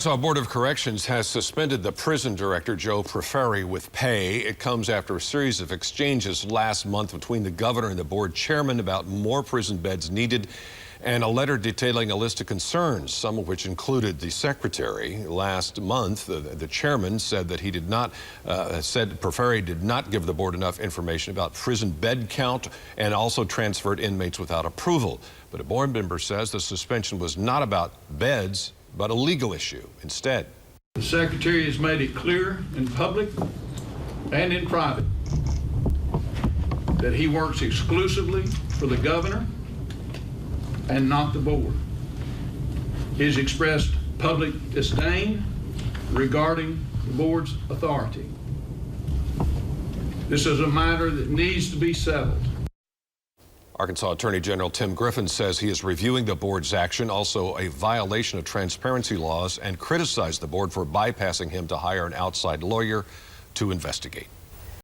So, Board of Corrections has suspended the prison director, Joe Preferi, with pay. It comes after a series of exchanges last month between the governor and the board chairman about more prison beds needed and a letter detailing a list of concerns, some of which included the secretary. Last month, the chairman said that he did not, Preferi did not give the board enough information about prison bed count and also transferred inmates without approval. But a board member says the suspension was not about beds, but a legal issue instead. The secretary has made it clear in public and in private that he works exclusively for the governor and not the board. He has expressed public disdain regarding the board's authority. This is a matter that needs to be settled. Arkansas Attorney General Tim Griffin says he is reviewing the board's action, also a violation of transparency laws, and criticized the board for bypassing him to hire an outside lawyer to investigate.